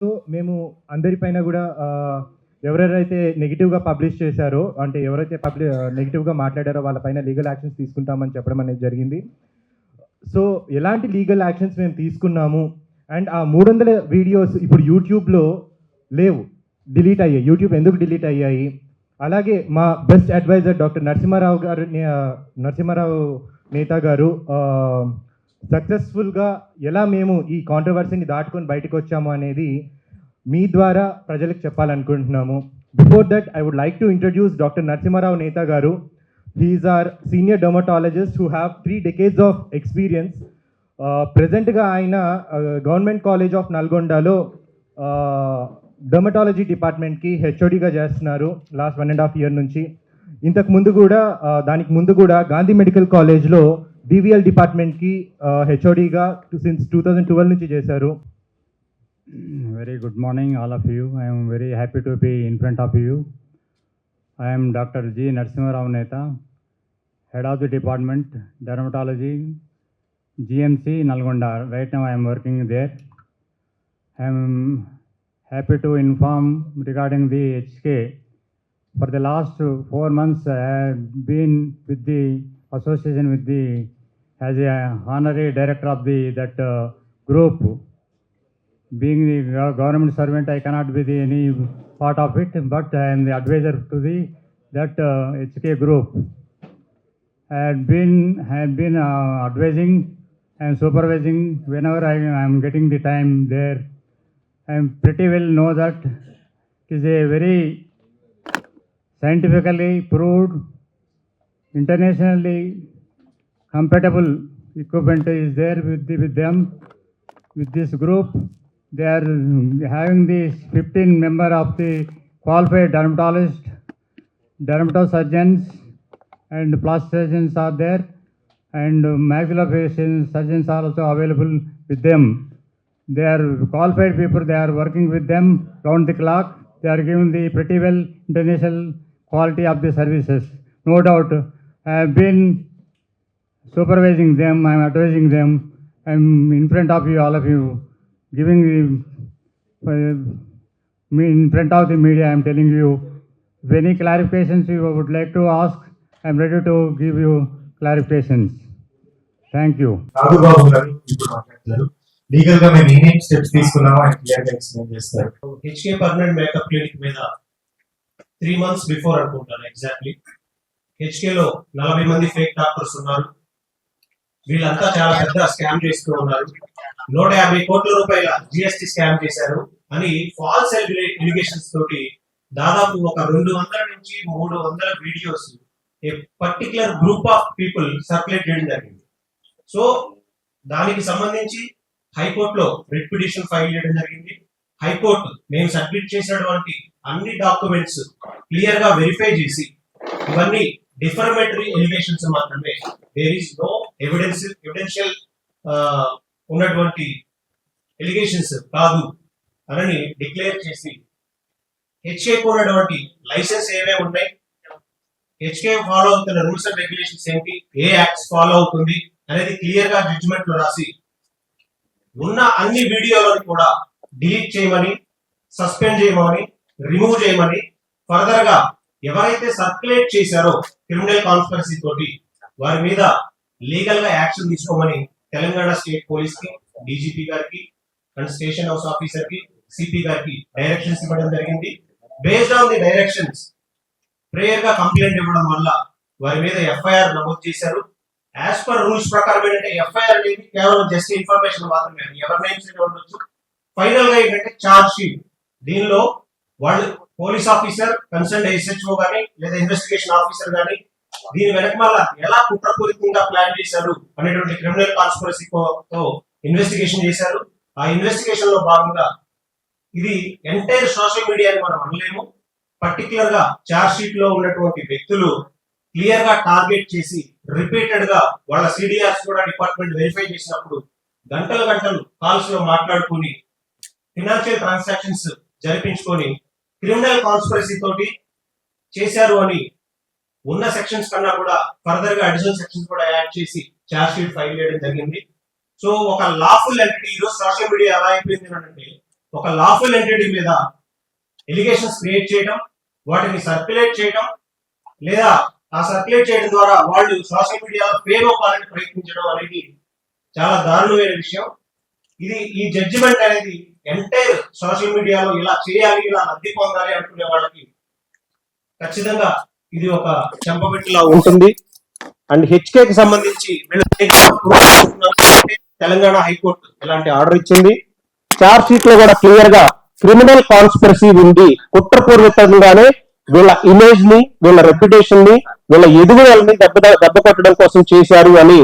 So మేము అందరిపైన కూడా ఎవరెవరైతే నెగిటివ్గా పబ్లిష్ చేశారో, అంటే ఎవరైతే నెగిటివ్గా మాట్లాడారో వాళ్ళపైన లీగల్ యాక్షన్స్ తీసుకుంటామని చెప్పడం అనేది జరిగింది. సో ఎలాంటి లీగల్ యాక్షన్స్ మేము తీసుకున్నాము అండ్ ఆ 300 వీడియోస్ ఇప్పుడు యూట్యూబ్లో లేవు, డిలీట్ అయ్యాయి. యూట్యూబ్ ఎందుకు డిలీట్ అయ్యాయి? అలాగే మా best adviser doctor Narasimharao Neta గారు సక్సెస్ఫుల్గా ఎలా మేము ఈ కాంట్రవర్సీని దాటుకొని బయటకు వచ్చాము అనేది మీ ద్వారా ప్రజలకు చెప్పాలనుకుంటున్నాము. Before that I would like to introduce doctor Narasimharao Neta గారు. He's are senior dermatologist who have 3 decades of experience. ప్రజెంట్గా ఆయన గవర్నమెంట్ కాలేజ్ ఆఫ్ నల్గొండలో డర్మటాలజీ డిపార్ట్మెంట్కి హెచ్ఓడిగా చేస్తున్నారు లాస్ట్ 1.5 year నుంచి. దానికి ముందు కూడా గాంధీ మెడికల్ కాలేజ్లో DVL డిపార్ట్మెంట్కి హెచ్ఓడిగా సిన్స్ 2012 నుంచి చేశారు. Very good morning, all of you. I am very happy to be in front of you. I am Dr. G. Narasimha Rao Neta, Head of the Department, Dermatology, GMC, Nalgonda. Right now I am working there. I am happy to inform regarding the HK. For the last 4 months, I have been with the association with the, as a honorary director of that group. Being the government servant, I cannot be any part of it, but I am the advisor to that HK group. I have been advising and supervising whenever I am getting the time there. I am pretty well know that it is a very scientifically proved, internationally compatible equipment is there with them, with this group. They are having these 15 members of the qualified dermatologists, dermatosurgeons and plastic surgeons are there, and maxillofacial surgeons are also available with them. They are qualified people, they are working with them round the clock. They are giving the pretty well international quality of the services. No doubt, I have been supervising them, I am advising them. I am in front of you, all of you, giving me in front of the media. I am telling you, if any clarifications you would like to ask, I am ready to give you clarifications. Thank you. రాఘుబాబు గారు ఇప్పుడు మాట్లాడతారు. Legal గా మేము ఏమేం steps తీసుకున్నామో ఆయన clear గా explain చేస్తారు. హెచ్కే పర్మనెంట్ మేకప్ క్లినిక్ మీద 3 months బిఫోర్ అనుకుంటాను ఎగ్జాక్ట్లీ, హెచ్కేలో 40 మంది ఫేక్ డాక్టర్స్ ఉన్నారు. వీళ్ళంతా చాలా పెద్ద స్కామ్ చేస్తూ ఉన్నారు. 150 కోట్ల రూపాయల GST స్కామ్ చేశారు అని ఫాల్స్ ఎలిగేషన్స్ తోటి దాదాపు ఒక 200 నుంచి 300 videos A particular group of people circulate చేయడం జరిగింది. సో దానికి సంబంధించి హైకోర్టులో రిట్ పిటిషన్ ఫైల్ చేయడం జరిగింది. హైకోర్టు మేము సబ్మిట్ చేసినటువంటి అన్ని డాక్యుమెంట్స్ క్లియర్ గా వెరిఫై చేసి ఇవన్నీ డిఫర్మేటరీ ఎలిగేషన్స్ మాత్రమే, దేర్ ఈస్ నో ఎవిడెన్షియల్ ఉన్నటువంటి ఎలిగేషన్స్ కాదు అని డిక్లేర్ చేసి హెచ్కే ఉన్నటువంటి లైసెన్స్ ఏమేమి ఉన్నాయి, హెచ్కే ఫాలో అవుతున్న రూల్స్ అండ్ రెగ్యులేషన్స్ ఏంటి, ఏ యాక్ట్స్ ఫాలో అవుతుంది అనేది క్లియర్ గా జడ్జిమెంట్ లో రాసి ఉన్న అన్ని వీడియోలను కూడా డిలీట్ చేయమని, సస్పెండ్ చేయమని, రిమూవ్ చేయమని, ఫర్దర్ గా ఎవరైతే సర్క్యులేట్ చేశారో క్రిమినల్ కాన్స్పిరసీ తోటి వారి మీద లీగల్ గా యాక్షన్ తీసుకోమని తెలంగాణ స్టేట్ పోలీస్ కి, డీజీపీ గారికి అండ్ స్టేషన్ హౌస్ ఆఫీసర్ కి, సిపి గారికి డైరెక్షన్స్ ఇవ్వడం జరిగింది. Based on the directions prayer గా కంప్లైంట్ ఇవ్వడం వల్ల వారి మీద ఎఫ్ఐఆర్ నమోదు చేశారు. యాజ్ పర్ రూల్స్ ప్రకారం ఏంటంటే ఎఫ్ఐఆర్ అనేది కేవలం జస్ట్ ఇన్ఫర్మేషన్ మాత్రమే, ఎవరి నేమ్స్ ఉండొచ్చు. ఫైనల్ గా ఏంటంటే చార్జ్ షీట్, దీనిలో వాళ్ళు పోలీస్ ఆఫీసర్, కన్సర్న్ SHO గానీ లేదా ఇన్వెస్టిగేషన్ ఆఫీసర్ గానీ దీని వెనకమాల ఎలా కుట్రపూరితంగా ప్లాన్ చేశారు అనేటువంటి క్రిమినల్ కాన్స్పిరసీతో ఇన్వెస్టిగేషన్ చేశారు. ఆ ఇన్వెస్టిగేషన్ లో భాగంగా ఇది ఎంటైర్ సోషల్ మీడియా అని మనం అనలేము. పర్టికులర్ గా చార్జ్ షీట్ లో ఉన్నటువంటి వ్యక్తులు క్లియర్ గా టార్గెట్ చేసి రిపీటెడ్ గా వాళ్ళ CDRs కూడా డిపార్ట్మెంట్ వెరిఫై చేసినప్పుడు గంటలు కాల్స్ లో మాట్లాడుకుని ఫినాన్షియల్ ట్రాన్సాక్షన్స్ జరిపించుకొని క్రిమినల్ కాన్స్పిరసీ తోటి చేశారు అని ఉన్న సెక్షన్స్ కన్నా కూడా ఫర్దర్ గా అడిషనల్ సెక్షన్స్ కూడా యాడ్ చేసి చార్జ్ షీట్ ఫైల్ చేయడం జరిగింది. సో ఒక లాఫుల్ ఎంటిటీ ఈరోజు సోషల్ మీడియా ఎలా అయిపోయింది అంటే ఒక లాఫుల్ ఎంటిటీ మీద ఎలిగేషన్స్ క్రియేట్ చేయడం, వాటిని సర్క్యులేట్ చేయడం, లేదా ఆ సర్క్యులేట్ చేయడం ద్వారా వాళ్ళు సోషల్ మీడియాలో ఫేమ్ అవ్వాలని ప్రయత్నించడం అనేది చాలా దారుణమైన విషయం. ఈ జడ్జిమెంట్ అనేది ఎంటైర్ సోషల్ మీడియాలో ఇలా చేయాలి, ఇలా లబ్ధి పొందాలి అనుకునే వాళ్ళకి ఖచ్చితంగా ఇది ఒక చెంపబెట్టులా ఉంటుంది. అండ్ హెచ్కేకి సంబంధించి తెలంగాణ హైకోర్టు ఇలాంటి ఆర్డర్ ఇచ్చింది. చార్జ్ షీట్ లో కూడా క్లియర్ గా క్రిమినల్ కాన్స్పిరసీ ఉంది, కుట్రపూర్వకంగానే వీళ్ళ ఇమేజ్ ని, వీళ్ళ రెప్యుటేషన్ ని, వీళ్ళ ఎదుగుదలని దెబ్బ కొట్టడం కోసం చేశారు అని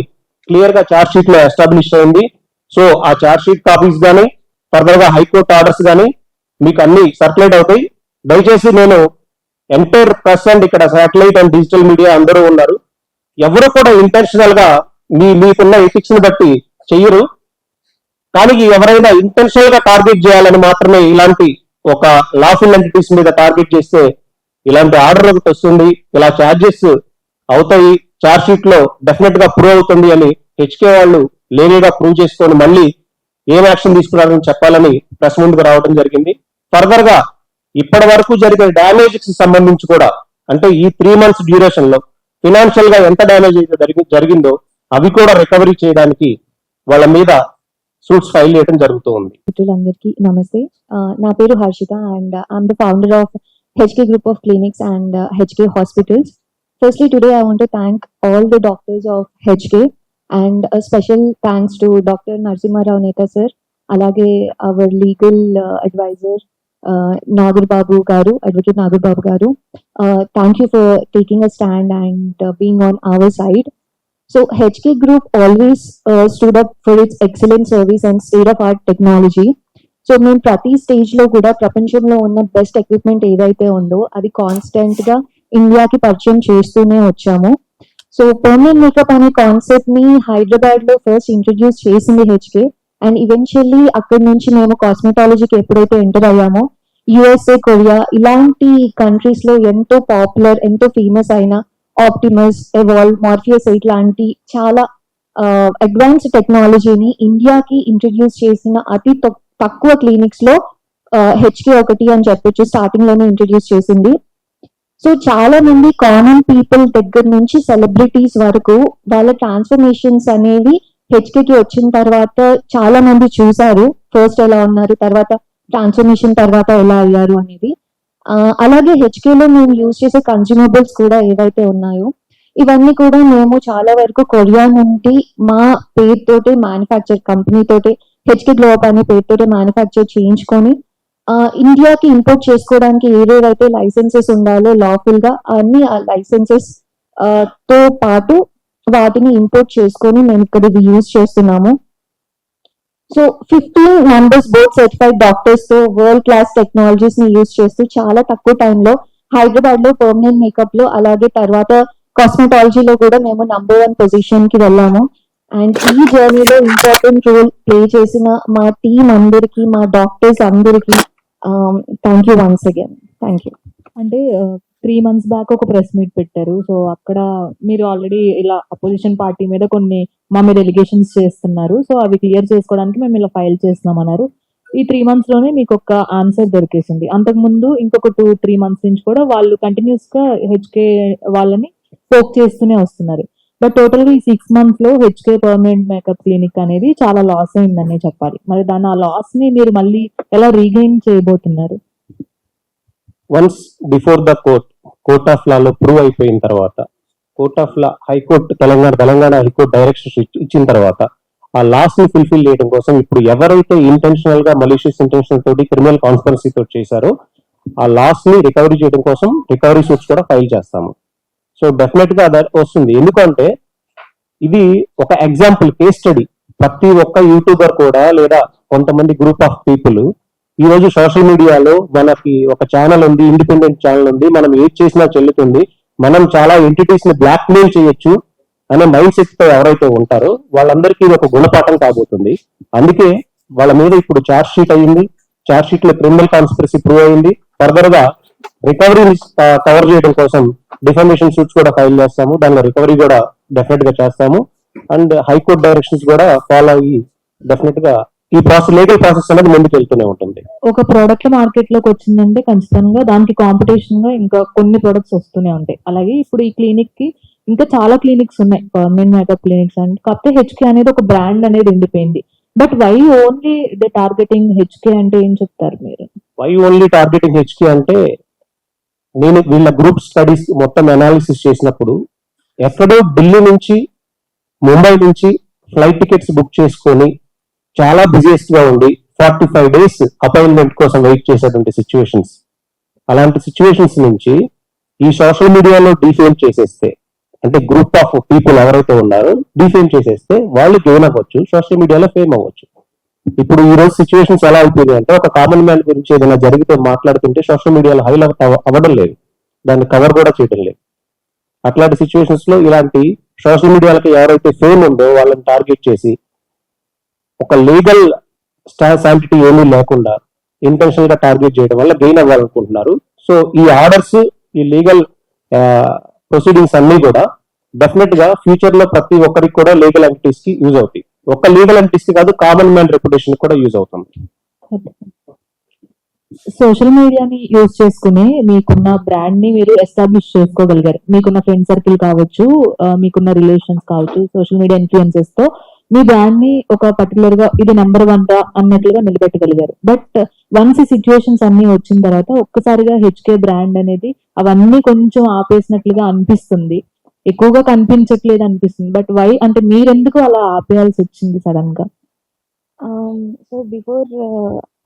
క్లియర్ గా చార్జ్ షీట్ లో ఎస్టాబ్లిష్ అయింది. సో ఆ చార్జ్ షీట్ కాపీస్ కానీ ఫర్దర్ గా హైకోర్టు ఆర్డర్స్ కానీ మీకు అన్ని సర్క్యులేట్ అవుతాయి. దయచేసి నేను ఎంటైర్ ప్రెస్ అండ్ ఇక్కడ శాటిలైట్ అండ్ డిజిటల్ మీడియా అందరూ ఉన్నారు, ఎవరు కూడా ఇంటెన్షనల్ గా మీకున్న ఎథిక్స్ ని బట్టి చెయ్యరు. కానీ ఎవరైనా ఇంటెన్షనల్ గా టార్గెట్ చేయాలని మాత్రమే ఇలాంటి ఒక లాఫుల్ ఎంటిటీస్ మీద టార్గెట్ చేస్తే ఇలాంటి ఆర్డర్ ఒకటి వస్తుంది, ఇలా ఛార్జెస్ అవుతాయి, ఛార్జ్ షీట్ లో డెఫినెట్ గా ప్రూవ్ అవుతుంది అని హెచ్కే వాళ్ళు లేనీగా ప్రూవ్ చేసుకొని మళ్ళీ ఏం యాక్షన్ తీసుకున్నారని చెప్పాలని ప్రెస్ ముందుకు రావడం జరిగింది. ఫర్దర్ గా ఇప్పటి వరకు జరిగిన డ్యామేజెస్ సంబంధించి కూడా, అంటే ఈ 3 months డ్యూరేషన్ లో ఫినాన్షియల్ గా ఎంత డ్యామేజ్ అయితే జరిగిందో అవి కూడా రికవరీ చేయడానికి వాళ్ళ మీద సూట్స్ ఫైల్ చేయడం జరుగుతూ ఉంది. అందరికీ నమస్తే. నా పేరు Harshita and I'm the founder of HK Group of Clinics and HK Hospitals. Firstly, today I want to thank all the doctors of HK and a special thanks to Dr. Narsimha Rao Neta sir, alage our legal advisor Nagar Babu Garu, Advocate Nagar Babu Garu. Thank you for taking a stand and being on our side. So HK Group always stood up for its excellent service and state-of-art technology. So మేము ప్రతి stage లో కూడా ప్రపంచంలో ఉన్న best equipment ఏదైతే ఉందో అది constant గా ఇండియాకి పరిచయం చేస్తూనే వచ్చాము. సో పర్మనెంట్ మేకప్ అనే కాన్సెప్ట్ ని హైదరాబాద్ లో ఫస్ట్ ఇంట్రడ్యూస్ చేసింది హెచ్కే అండ్ ఈవెన్చువల్లీ అక్కడి నుంచి మేము కాస్మెటాలజీకి ఎప్పుడైతే ఎంటర్ అయ్యామో USA, కొరియా ఇలాంటి కంట్రీస్ లో ఎంతో పాపులర్, ఎంతో ఫేమస్ అయిన ఆప్టిమస్, ఎవాల్వ్, మార్ఫియస్ ఇట్లాంటి చాలా అడ్వాన్స్డ్ టెక్నాలజీని ఇండియాకి ఇంట్రడ్యూస్ చేసిన అతి తక్కువ క్లినిక్స్ లో హెచ్కే ఒకటి అని చెప్పొచ్చు. స్టార్టింగ్ లోనే ఇంట్రడ్యూస్ చేసింది. సో చాలా మంది కామన్ పీపుల్ దగ్గర నుంచి సెలబ్రిటీస్ వరకు వాళ్ళ ట్రాన్స్ఫర్మేషన్స్ అనేవి హెచ్కేకి వచ్చిన తర్వాత చాలా మంది చూసారు. ఫస్ట్ ఎలా ఉన్నారు, తర్వాత ట్రాన్స్ఫర్మేషన్ తర్వాత ఎలా అయ్యారు అనేది. అలాగే హెచ్కేలో మేము యూజ్ చేసే కన్స్యూమబుల్స్ కూడా ఏవైతే ఉన్నాయో ఇవన్నీ కూడా మేము చాలా వరకు కొరియా నుండి మా పేరుతోటే మ్యానుఫ్యాక్చర్ కంపెనీ తోటే హెచ్కే గ్లోబ్ అనే పేరుతోటే మ్యానుఫ్యాక్చర్ చేయించుకొని ఇండియాకి ఇంపోర్ట్ చేసుకోవడానికి ఏవేవైతే లైసెన్సెస్ ఉండాలో లాఫుల్ గా అన్ని ఆ లైసెన్సెస్ తో పాటు వాటిని ఇంపోర్ట్ చేసుకొని మేము ఇక్కడ యూజ్ చేస్తున్నాము. So 15 members board certified doctors తో వరల్డ్ క్లాస్ టెక్నాలజీస్ ని యూజ్ చేస్తూ చాలా తక్కువ టైంలో హైదరాబాద్ లో పర్మనెంట్ మేకప్ లో అలాగే తర్వాత కాస్మెటాలజీలో కూడా మేము నంబర్ 1 పొజిషన్ కి వెళ్ళాము. అండ్ ఈ జర్నీలో ఇంపార్టెంట్ రోల్ ప్లే చేసిన మా టీం అందరికి, మా డాక్టర్స్ అందరికి thank you once again. Thank you. అంటే 3 months బ్యాక్ ఒక ప్రెస్ మీట్ పెట్టారు. సో అక్కడ మీరు ఆల్రెడీ ఇలా అపోజిషన్ పార్టీ మీద కొన్ని మా మీద ఎలిగేషన్స్ చేస్తున్నారు, సో అవి క్లియర్ చేసుకోవడానికి మేము ఇలా ఫైల్ చేస్తున్నాం అన్నారు. ఈ 3 months లోనే మీకు ఒక ఆన్సర్ దొరికేసింది. అంతకుముందు ఇంకొక 2-3 months నుంచి కూడా వాళ్ళు కంటిన్యూస్ గా హెచ్కే వాళ్ళని ఫోక్ చేస్తూనే వస్తున్నారు. బట్ టోటల్ గా ఈ 6 months లో హెచ్కే పర్మనెంట్ మేకప్ క్లినిక్ అనేది చాలా లాస్ అయిందనే చెప్పాలి. మరి దాని ఆ లాస్ ని మీరు మళ్ళీ ఎలా రీగెయిన్ చేయబోతున్నారు? Once before the court of law లో ప్రూవ్ అయిపోయిన తర్వాత, court of law high court Telangana high court directions ఇచ్చిన తర్వాత ఆ లాస్ ని ఫుల్ఫిల్ చేయడం కోసం ఇప్పుడు ఎవరైతే ఇంటెన్షనల్ గా మలీషియస్ ఇంటెన్షన్ తోటి క్రిమినల్ కాన్స్పిరసీ తోటి చేశారో ఆ లాస్ ని రికవరీ చేయడం కోసం రికవరీ సూట్స్ కూడా ఫైల్ చేస్తాము. సో డెఫినెట్ గా అది వస్తుంది. ఎందుకంటే ఇది ఒక ఎగ్జాంపుల్, కేస్ స్టడీ. ప్రతి ఒక్క యూట్యూబర్ కూడా లేదా కొంతమంది గ్రూప్ ఆఫ్ పీపుల్ ఈ రోజు సోషల్ మీడియాలో మనకి ఒక ఛానల్ ఉంది, ఇండిపెండెంట్ ఛానల్ ఉంది, మనం ఏది చేసినా చెల్లుతుంది, మనం చాలా ఎంటిటీస్ ని బ్లాక్ మెయిల్ చేయొచ్చు అనే మైండ్ సెట్ తో ఎవరైతే ఉంటారో వాళ్ళందరికీ ఇది ఒక గుణపాఠం కాబోతుంది. అందుకే వాళ్ళ మీద ఇప్పుడు ఛార్జ్ షీట్ అయ్యింది. ఛార్జ్ షీట్ లో క్రిమినల్ కాన్స్పిరసీ ప్రూవ్ అయింది. ఫర్దర్ గా రికవరీ కవర్ చేయడం కోసం డిఫమేషన్ సూట్స్ కూడా ఫైల్ చేస్తాము. దానిలో రికవరీ కూడా డెఫినెట్ గా చేస్తాము. అండ్ హైకోర్టు డైరెక్షన్స్ కూడా ఫాలో అయ్యి డెఫినెట్ గా ఈ లీగల్ ప్రాసెస్ అనేది ముందుకు వెళ్తూనే ఉంటుంది. ఒక ప్రోడక్ట్ మార్కెట్ లోకి వచ్చిందంటే ఖచ్చితంగా దానికి కాంపిటీషన్ గా ఇంకా కొన్ని ప్రొడక్ట్స్ వస్తూనే ఉంటాయి. అలాగే ఇప్పుడు ఈ క్లినిక్ కి ఇంకా చాలా క్లినిక్స్ ఉన్నాయి, పర్మనెంట్ మేకప్ క్లినిక్స్ అండ్ కాకపోతే హెచ్కే అనేది ఒక బ్రాండ్ అనేది ఉండిపోయింది. But why only the targeting HK అంటే ఏం చెప్తారు మీరు? వై ఓన్లీ టార్గెటింగ్ హెచ్కే అంటే, నేను వీళ్ళ గ్రూప్ స్టడీస్ మొత్తం అనాలిసిస్ చేసినప్పుడు ఎక్కడో ఢిల్లీ నుంచి ముంబై నుంచి ఫ్లైట్ టికెట్స్ బుక్ చేసుకొని చాలా బిజియెస్ట్ గా ఉండి 45 days అపాయింట్మెంట్ కోసం వెయిట్ చేసేటువంటి సిచ్యువేషన్స్, అలాంటి సిచ్యువేషన్స్ నుంచి ఈ సోషల్ మీడియాలో డిఫేమ్ చేసేస్తే, అంటే గ్రూప్ ఆఫ్ పీపుల్ ఎవరైతే ఉన్నారో డిఫేమ్ చేసేస్తే వాళ్ళు గెయిన్ అవ్వచ్చు, సోషల్ మీడియాలో ఫేమ్ అవ్వచ్చు. ఇప్పుడు ఈ రోజు సిచ్యువేషన్స్ ఎలా అవుతుంది అంటే, ఒక కామన్ మ్యాన్ గురించి ఏదైనా జరిగితే మాట్లాడుతుంటే సోషల్ మీడియాలో హైలైట్ అవ్వడం లేదు, దాన్ని కవర్ కూడా చేయడం లేదు. అట్లాంటి సిచ్యువేషన్స్ లో ఇలాంటి సోషల్ మీడియాలకి ఎవరైతే ఫేమ్ ఉందో వాళ్ళని టార్గెట్ చేసి ఒక లీగల్ శాంటిటీ ఏమీ లేకుండా ఇంటెన్షనల్ గా టార్గెట్ చేయడం వల్ల గెయిన్ అవ్వాలనుకుంటున్నారు. సో ఈ ఆర్డర్స్, ఈ లీగల్ ప్రొసీడింగ్స్ అన్ని కూడా డెఫినెట్ గా ఫ్యూచర్ లో ప్రతి ఒక్కరికి కూడా లీగల్ ఎంటిటీస్ కి యూజ్ అవుతాయి. ఒక్క లీగల్ ఎంటిటీస్ కి కాదు, కామన్ మ్యాన్ రెప్యుటేషన్ కూడా యూజ్ అవుతుంది. సోషల్ మీడియాని యూజ్ చేసుకుని మీకున్న బ్రాండ్ ని మీరు ఎస్టాబ్లిష్ చేసుకోగలిగారు. మీకున్న ఫ్రెండ్ సర్కిల్ కావచ్చు, మీకున్న రిలేషన్స్ కావచ్చు, సోషల్ మీడియా ఇన్ఫ్లుయెన్సెస్ తో మీ బ్రాండ్ ని ఒక పర్టికులర్ గా ఇది నెంబర్ 1 రా అన్నట్లుగా నిలబెట్టగలిగారు. బట్ వన్స్ ఈ సిచ్యువేషన్స్ అన్ని వచ్చిన తర్వాత ఒక్కసారిగా హెచ్కే బ్రాండ్ అనేది అవన్నీ కొంచెం ఆపేసినట్లుగా అనిపిస్తుంది, ఎక్కువగా కనిపించట్లేదు అనిపిస్తుంది. బట్ వై అంటే మీరెందుకు అలా ఆపేయాల్సి వచ్చింది సడన్ గా? So before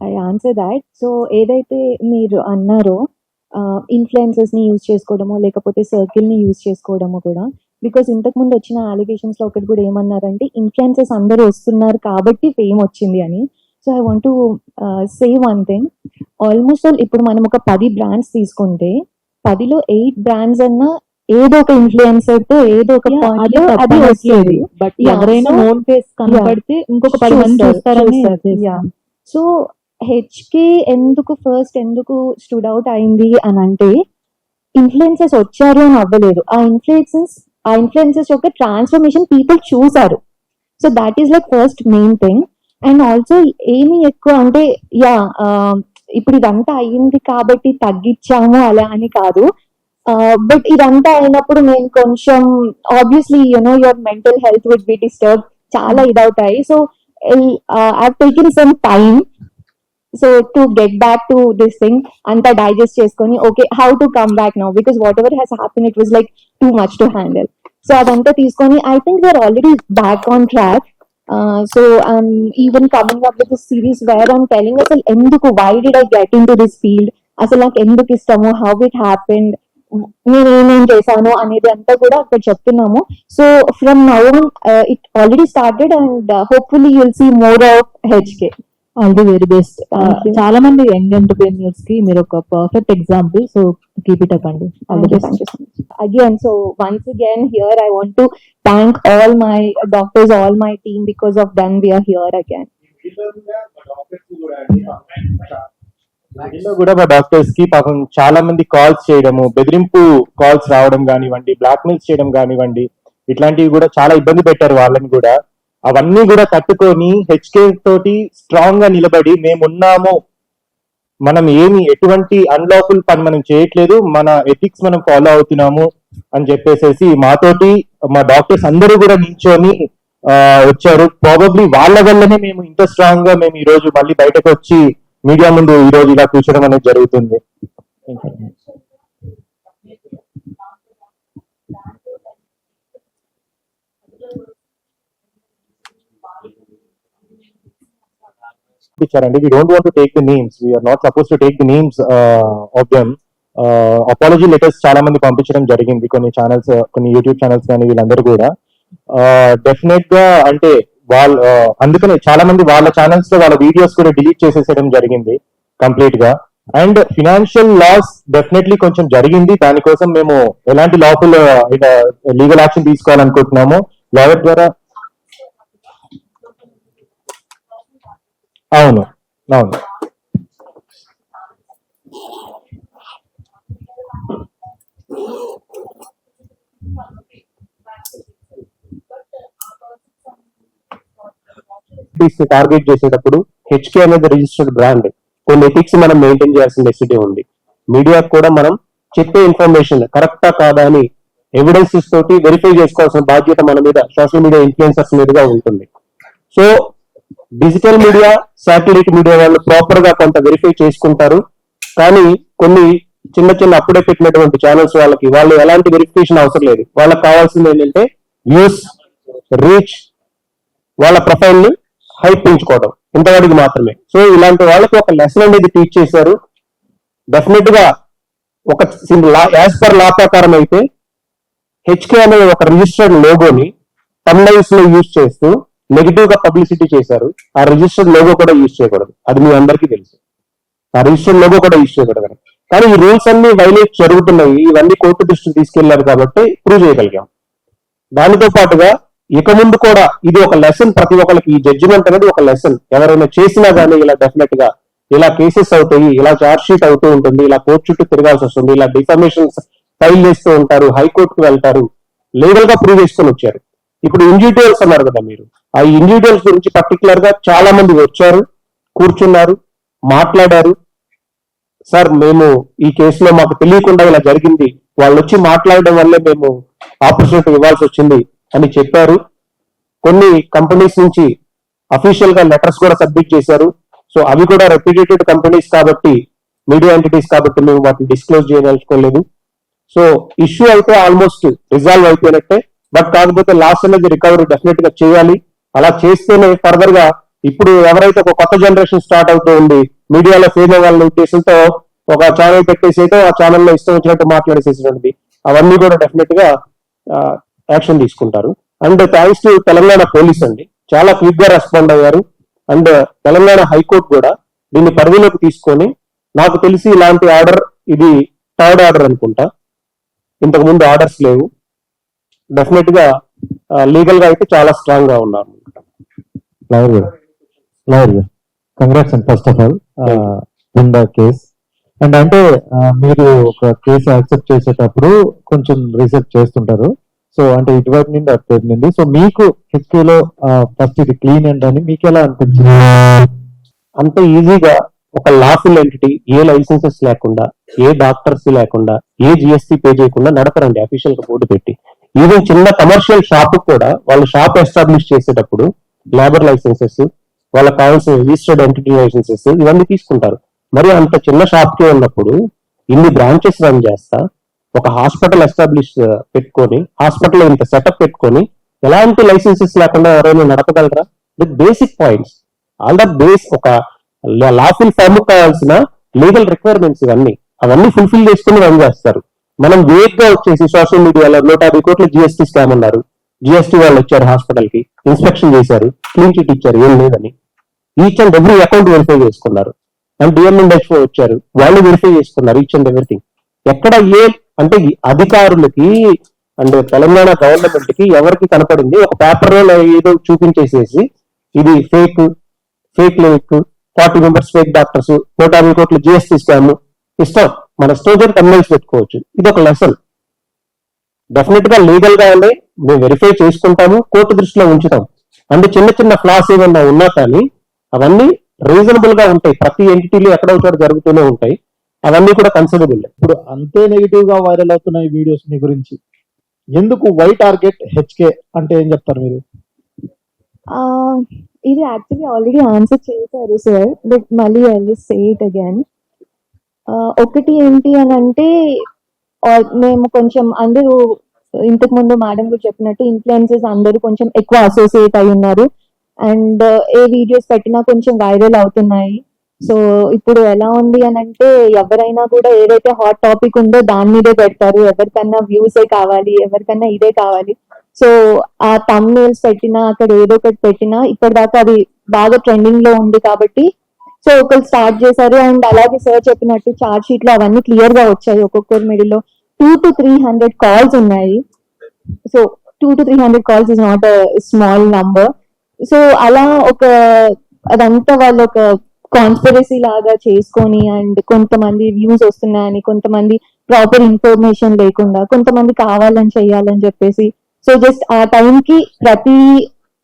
I answer that, so ఏదైతే మీరు అన్నారో ఇన్ఫ్లుయెన్సెస్ ని యూజ్ చేసుకోవడమో లేకపోతే సర్కిల్ ని యూజ్ చేసుకోవడమో కూడా, బికాస్ ఇంతకు ముందు వచ్చిన అలిగేషన్స్ లో ఒకటి కూడా ఏమన్నారంటే ఇన్ఫ్లుయెన్సెస్ అందరూ వస్తున్నారు కాబట్టి ఫేమ్ వచ్చింది అని. So I want to say one thing, almost all ఇప్పుడు మనం ఒక 10 బ్రాండ్స్ తీసుకుంటే 10లో 8 బ్రాండ్స్ అన్నా ఏదో ఒక ఇన్ఫ్లుయెన్సర్ తో ఏదో ఒక point లో అది వస్తుంది. బట్ Yeah, ఎవరైనా so- నోన్ ఫేస్ కనపడితే ఇంకొక 10 మంది చూస్తారని యా. సో హెచ్కే ఎందుకు స్టూడ్ అవుట్ అయింది అని అంటే, ఇన్ఫ్లుయెన్సెస్ వచ్చారు అని అవ్వలేదు, ఆ ఇన్ఫ్లుయెన్సెస్ యొక్క ట్రాన్స్ఫర్మేషన్ పీపుల్ చూసారు. So that is like first main thing. And also ఏమి ఎక్కువ అంటే, యా ఇప్పుడు ఇదంతా అయ్యింది కాబట్టి తగ్గించాము అలా అని కాదు. బట్ ఇదంతా అయినప్పుడు నేను కొంచెం obviously your mental health would be disturb, చాలా ఇదవుతాయి. So I taken some time so to get back to this thing, అంతా డైజెస్ట్ చేసుకొని okay how to come back now, because whatever has happen it was like too much to handle. So అదంతా తీసుకొని I think we're already back on track. So I'm even coming up with series where I'm telling అసలు ఎందుకు, why did I get in to this field, అసలు నాకు ఎందుకు ఇష్టము, how it happened, నేను ఏమేం చేశాను అనేది అంతా కూడా అక్కడ చెప్తున్నాము. So from now on it already started and hopefully you'll see more of HK. All the very best. Thank you. చాలా మంది యంగ్ ఎంటర్ప్రెన్యూర్స్ కి మీరు ఒక perfect example. So keep it up అండి. All the best. Thank you so much. Again, so once again here I want to thank all my doctors, all my team, because of them we are here again. వీళ్ళలో కూడా మా doctors కి పాపం చాలా మంది calls చేయడము, బెదిరింపు calls రావడం కానివ్వండి, బ్లాక్మెయిల్స్ చేయడం కానివ్వండి, ఇట్లాంటివి కూడా చాలా ఇబ్బంది పెట్టారు వాళ్ళని కూడా. అవన్నీ కూడా తట్టుకొని హెచ్కే తోటి స్ట్రాంగ్ గా నిలబడి మేమున్నాము, మనం ఎటువంటి అన్లాఫుల్ పని మనం చేయట్లేదు, మన ఎథిక్స్ మనం ఫాలో అవుతున్నాము అని చెప్పేసి మాతోటి మా డాక్టర్స్ అందరూ కూడా నించొని వచ్చారు. ప్రాబబ్లీ వాళ్ళ వల్లనే మేము ఇంత స్ట్రాంగ్ గా మేము ఈ రోజు మళ్ళీ బయటకు వచ్చి మీడియా ముందు ఈ రోజు ఇలా కూర్చోడం అనేది జరుగుతుంది. ఇచ్చారండి. We don't want to take the names. We are not supposed to take the names of them. Apology letters చాలా మంది పంపించడం జరిగింది, కొన్ని ఛానల్స్, కొన్ని యూట్యూబ్ ఛానల్స్ కానీ వీళ్ళందరూ కూడా. డెఫినెట్ గా అంటే వాళ్ళ అందుకనే చాలా మంది వాళ్ళ ఛానల్స్ లో వాళ్ళ వీడియోస్ కూడా డిలీట్ చేసేసడం జరిగింది కంప్లీట్ గా. అండ్ ఫినాన్షియల్ లాస్ డెఫినెట్లీ కొంచెం జరిగింది, దానికోసం మేము ఎలాంటి లాఫుల్ లీగల్ యాక్షన్ తీసుకోవాలనుకుంటున్నాము లాయర్ ద్వారా. అవును అవును ఎంటిటీస్ ని టార్గెట్ చేసేటప్పుడు హెచ్కే అనేది రిజిస్టర్డ్ బ్రాండ్, కొన్ని ఎథిక్స్ మనం మెయింటైన్ చేయాల్సిన నెసిటీ ఉంది. మీడియాకు కూడా మనం చెప్పే ఇన్ఫర్మేషన్ కరెక్టా కాదా అని ఎవిడెన్సెస్ తోటి వెరిఫై చేసుకోవాల్సిన బాధ్యత మన మీద, సోషల్ మీడియా ఇన్ఫ్లుయెన్సర్స్ మీదుగా ఉంటుంది. So digital media, satellite media వాళ్ళు ప్రాపర్ గా కొంత వెరిఫై చేసుకుంటారు. కానీ కొన్ని చిన్న చిన్న అప్పుడే పెట్టినటువంటి ఛానల్స్ వాళ్ళు ఎలాంటి వెరిఫికేషన్ అవసరం లేదు. వాళ్ళకి కావాల్సింది ఏంటంటే వ్యూస్, రీచ్, వాళ్ళ ప్రొఫైల్ ని హైప్ పెంచుకోవడం, ఇంతవరకు మాత్రమే. సో ఇలాంటి వాళ్ళకి ఒక లెసన్ అనేది టీచ్ చేశారు. డెఫినెట్ గా ఒక యాజ్ పర్ లా ప్రకారం అయితే హెచ్కే అనే ఒక రిజిస్టర్డ్ లోగోని తమ్నైల్స్ లో యూజ్ చేస్తూ నెగిటివ్ గా పబ్లిసిటీ చేశారు. ఆ రిజిస్టర్డ్ లోగో కూడా యూజ్ చేయకూడదు, అది మీ అందరికీ తెలుసు. ఆ రిజిస్టర్డ్ లోగో కూడా యూజ్ చేయకూడదు. కానీ ఈ రూల్స్ అన్ని వైలేట్ జరుగుతున్నాయి, ఇవన్నీ కోర్టు దృష్టికి తీసుకెళ్లారు కాబట్టి ప్రూవ్ చేయగలిగాం. దానితో పాటుగా ఇక ముందు కూడా ఇది ఒక లెసన్ ప్రతి ఒక్కరికి, ఈ జడ్జిమెంట్ అనేది ఒక లెసన్. ఎవరైనా చేసినా కానీ ఇలా డెఫినెట్ గా ఇలా కేసెస్ అవుతాయి, ఇలా చార్జ్ షీట్ అవుతూ ఉంటుంది, ఇలా కోర్టు చుట్టూ తిరగాల్సి వస్తుంది, ఇలా డిఫర్మేషన్స్ ఫైల్ చేస్తూ ఉంటారు, హైకోర్టుకు వెళ్తారు, లీగల్ గా ప్రూవ్ చేసుకుని వచ్చారు. ఇప్పుడు ఇండివిజువల్స్ అన్నారు కదా మీరు, ఆ ఇండివిజువల్స్ గురించి పర్టికులర్ గా చాలా మంది వచ్చారు, కూర్చున్నారు, మాట్లాడారు. సార్ మేము ఈ కేసులో మాకు తెలియకుండా ఇలా జరిగింది, వాళ్ళు వచ్చి మాట్లాడడం వల్లే మేము ఆపర్చునిటీ ఇవ్వాల్సి వచ్చింది అని చెప్పారు. కొన్ని కంపెనీస్ నుంచి అఫీషియల్ గా లెటర్స్ కూడా సబ్మిట్ చేశారు. సో అవి కూడా రెప్యూటెడ్ కంపెనీస్ కాబట్టి, మీడియా ఎంటిటీస్ కాబట్టి మేము వాటిని డిస్క్లోజ్ చేయదలుచుకోలేదు. సో ఇష్యూ అయితే ఆల్మోస్ట్ రిజాల్వ్ అయిపోయినట్టే. బట్ కాకపోతే లాస్ట్ అనేది రికవరీ డెఫినెట్ గా చేయాలి. అలా చేస్తేనే ఫర్దర్ గా ఇప్పుడు ఎవరైతే ఒక కొత్త జనరేషన్ స్టార్ట్ అవుతూ ఉంది, మీడియాలో ఫేమ్ అవ్వాలనే ఉద్దేశంతో ఒక ఛానల్ పెట్టేసి అయితే ఆ ఛానల్లో ఇష్టం వచ్చినట్టు మాట్లాడేసేసినది, అవన్నీ కూడా డెఫినెట్ గా యాక్షన్ తీసుకుంటారు. And thanks to Telangana police అండి, చాలా క్విక్ గా రెస్పాండ్ అయ్యారు. అండ్ తెలంగాణ హైకోర్టు కూడా దీన్ని పరిధిలోకి తీసుకొని, నాకు తెలిసి ఇలాంటి ఆర్డర్ ఇది థర్డ్ ఆర్డర్ అనుకుంటా, ఇంతకు ముందు ఆర్డర్స్ లేవు. డెఫినెట్ గా లీగల్ గా అయితే చాలా స్ట్రాంగ్ గా ఉన్నారు. Congrats and first of all in the case. And అంటే మీరు ఒక కేసు యాక్సెప్ట్ చేసేటప్పుడు కొంచెం రీసెర్చ్ చేస్తుంటారు. సో అంటే ఇటువైపు నుండి అటువైపు నుండి, సో మీకు హెచ్కేలో ఫస్ట్ ఇది క్లీన్ అండ్ అని మీకు ఎలా అనిపించింది? అంత ఈజీగా ఒక లాఫుల్ ఎంటిటీ, ఏ లైసెన్సెస్ లేకుండా, ఏ డాక్టర్స్ లేకుండా, ఏ జిఎస్టీ పే చేయకుండా నడపరండి అఫీషియల్ గా బోర్డు పెట్టి. ఈవెన్ చిన్న కమర్షియల్ షాప్ కూడా వాళ్ళు షాప్ ఎస్టాబ్లిష్ చేసేటప్పుడు లేబర్ లైసెన్సెస్, వాళ్ళకి కావాల్సిన రిజిస్టర్డ్ ఎంటిటీ లైసెన్సెస్ ఇవన్నీ తీసుకుంటారు. మరి అంత చిన్న షాప్ కే ఉన్నప్పుడు ఇన్ని బ్రాంచెస్ రన్ చేస్తా, ఒక హాస్పిటల్ ఎస్టాబ్లిష్ పెట్టుకొని, హాస్పిటల్ ఇంత సెటప్ పెట్టుకొని ఎలాంటి లైసెన్సెస్ లేకుండా ఎవరైనా నడపగలరా? With basic points, all the base ఒక లాఫుల్ ఫార్మ్ కావాల్సిన లీగల్ రిక్వైర్మెంట్స్ ఇవన్నీ అవన్నీ ఫుల్ఫిల్ చేసుకుని రన్ చేస్తారు. మనం వేగ్ గా వచ్చేసి సోషల్ మీడియాలో 150 కోట్ల జిఎస్టీ స్కామ్ అన్నారు. జిఎస్టీ వాళ్ళు వచ్చారు హాస్పిటల్ కి, ఇన్స్పెక్షన్ చేశారు, క్లీన్ చిట్ ఇచ్చారు, ఏం లేదని. Each and every account verify చేసుకున్నారు. అండ్ డిఎంఎండ్హెచ్ఓ వచ్చారు, వాళ్ళు వెరిఫై చేసుకున్నారు ఈచ్ అండ్ ఎవ్రీథింగ్. ఎక్కడ అంటే అధికారులకి అండ్ తెలంగాణ గవర్నమెంట్ కి ఎవరికి కనపడింది, ఒక పేపర్ లో ఏదో చూపించేసేసి ఇది fake link, 40 members fake doctors, 150 కోట్ల జిఎస్టీ స్కామ్, ఇష్టం మన స్టోర్ కన్వెన్స్ పెట్టుకోవచ్చు. ఇది ఒక లెసన్. డెఫినెట్ గా లీగల్ గానే మేము వెరిఫై చేసుకుంటాము, కోర్టు దృష్టిలో ఉంచుతాం. అంటే చిన్న చిన్న ఫ్లాస్ ఏమన్నా ఉన్నా కానీ అవన్నీ రీజనబుల్ గా ఉంటాయి. ప్రతి ఎంటిటీలు ఎక్కడో చోట జరుగుతూనే ఉంటాయి, అవన్నీ కూడా కన్సిడరబుల్. ఇప్పుడు అంతే నెగిటివ్ గా వైరల్ అవుతున్న ఈ వీడియోస్ మీ గురించి ఎందుకు వై టార్గెట్ హెచ్కే అంటే ఏం చెప్తారు మీరు? ఇది యాక్చువల్లీ ఆల్రెడీ ఆన్సర్ చేశారు సార్, బట్ మళ్ళీ I will say it again. ఒకటి ఏంటి అని అంటే, మేము కొంచెం అందరూ ఇంతకు ముందు మేడం కూడా చెప్పినట్టు ఇన్ఫ్లుయెన్సెస్ అందరూ కొంచెం ఎక్కువ అసోసియేట్ అయి ఉన్నారు. అండ్ ఏ వీడియోస్ పెట్టినా కొంచెం వైరల్ అవుతున్నాయి. సో ఇప్పుడు ఎలా ఉంది అని అంటే, ఎవరైనా కూడా ఏదైతే హాట్ టాపిక్ ఉందో దాని మీదే పెడతారు. ఎవరికన్నా వ్యూసే కావాలి, ఎవరికన్నా ఇదే కావాలి. సో ఆ థంబ్నెయిల్స్ పెట్టినా, అక్కడ ఏదో ఒకటి పెట్టినా, ఇప్పటిదాకా అది బాగా ట్రెండింగ్ లో ఉంది కాబట్టి సో ఒకరు స్టార్ట్ చేశారు. అండ్ అలాగే సార్ చెప్పినట్టు చార్జ్ షీట్ లో అవన్నీ క్లియర్ గా వచ్చాయి. ఒక్కొక్కరి మిడిల్ లో 200 to 300 కాల్స్ ఉన్నాయి. So 200 to 300 calls is not a small number. So అలా అదంతా వాళ్ళు ఒక కాన్స్పిరసీ లాగా చేసుకొని, అండ్ కొంతమంది వ్యూస్ వస్తున్నాయని, కొంతమంది ప్రాపర్ ఇన్ఫర్మేషన్ లేకుండా, కొంతమంది కావాలని చెయ్యాలని చెప్పేసి, సో జస్ట్ ఆ టైంకి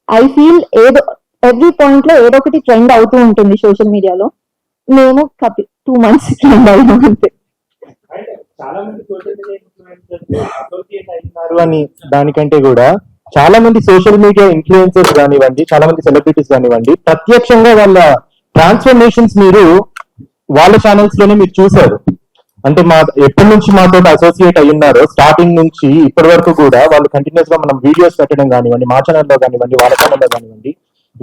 ఐ ఫీల్ ఏదో ఎవ్రీ పాయింట్ లో ఏదో ఒకటి ట్రెండ్ అవుతూ ఉంటుంది సోషల్ మీడియాలో. మేము 2 months ట్రెండ్ అయినాం అంతే. చాలా మంది సోషల్ మీడియా ఇన్ఫ్లుయెన్సర్స్ అసోసియేట్ అయినారు అని దానికంటే కూడా చాలా మంది సోషల్ మీడియా ఇన్ఫ్లుయెన్సర్స్ కానివ్వండి, చాలా మంది సెలబ్రిటీస్ కానివ్వండి, ప్రత్యక్షంగా వాళ్ళ ట్రాన్స్ఫర్మేషన్స్ మీరు వాళ్ళ ఛానల్స్ లోనే మీరు చూసారు. అంటే ఎప్పటి నుంచి మాతో అసోసియేట్ అయ్యున్నారో స్టార్టింగ్ నుంచి ఇప్పటి వరకు కూడా వాళ్ళు కంటిన్యూస్ గా మనం వీడియోస్ పెట్టడం కానివ్వండి, మా ఛానల్లో కానివ్వండి, వాళ్ళ ఛానల్లో కానివ్వండి,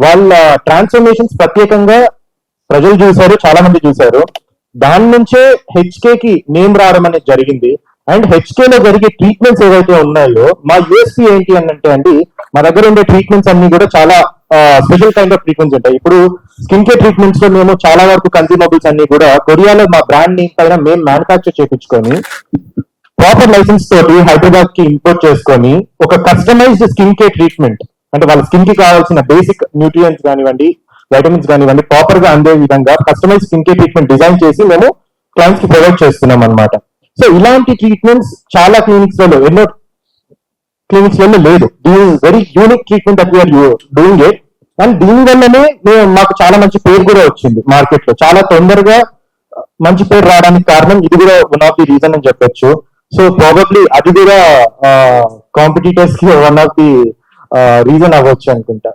వాళ్ళ ట్రాన్స్ఫర్మేషన్స్ ప్రత్యేకంగా ప్రజలు చూశారు, చాలా మంది చూశారు. దాని నుంచే హెచ్కే కి నేమ్ రావడం అనేది జరిగింది. అండ్ హెచ్కే లో జరిగే ట్రీట్మెంట్స్ ఏవైతే ఉన్నాయో మా యూఎస్పీ ఏంటి అని అంటే అండి, మా దగ్గర ఉండే ట్రీట్మెంట్స్ అన్ని కూడా చాలా స్పెషల్ కైండ్ ఆఫ్ ట్రీట్మెంట్స్ ఉంటాయి. ఇప్పుడు స్కిన్ కేర్ ట్రీట్మెంట్స్ లో మేము చాలా వరకు కన్స్యూమబుల్స్ అన్ని కూడా కొరియాలో మా బ్రాండ్ నేమ్ పైన మేము మ్యానుఫాక్చర్ చేయించుకొని ప్రాపర్ లైసెన్స్ తోటి హైదరాబాద్ కి ఇంపోర్ట్ చేసుకొని ఒక కస్టమైజ్డ్ స్కిన్ కేర్ ట్రీట్మెంట్, అంటే వాళ్ళ స్కిన్ కి కావాల్సిన బేసిక్ న్యూట్రియంట్స్ కానివ్వండి, వైటమిన్స్ కానివ్వండి, ప్రాపర్ గా అందే విధంగా customize skin care treatment design చేసి మేము క్లయింట్స్ కి ప్రొవైడ్ చేస్తున్నాం అనమాట. సో ఇలాంటి ట్రీట్మెంట్స్ చాలా క్లినిక్స్ లలో, ఎన్నో క్లినిక్స్ లలో లేదు. This is very unique treatment that we're doing it. And దీని వల్లనే మాకు చాలా మంచి పేరు కూడా వచ్చింది మార్కెట్ లో. చాలా తొందరగా మంచి పేరు రావడానికి కారణం ఇది కూడా వన్ ఆఫ్ ది రీజన్ అని చెప్పొచ్చు. సో ప్రాబబ్లీ అది కూడా కాంపిటీటర్స్ కి వన్ ఆఫ్ ది రీజన్ అవ్వచ్చు అనుకుంటా.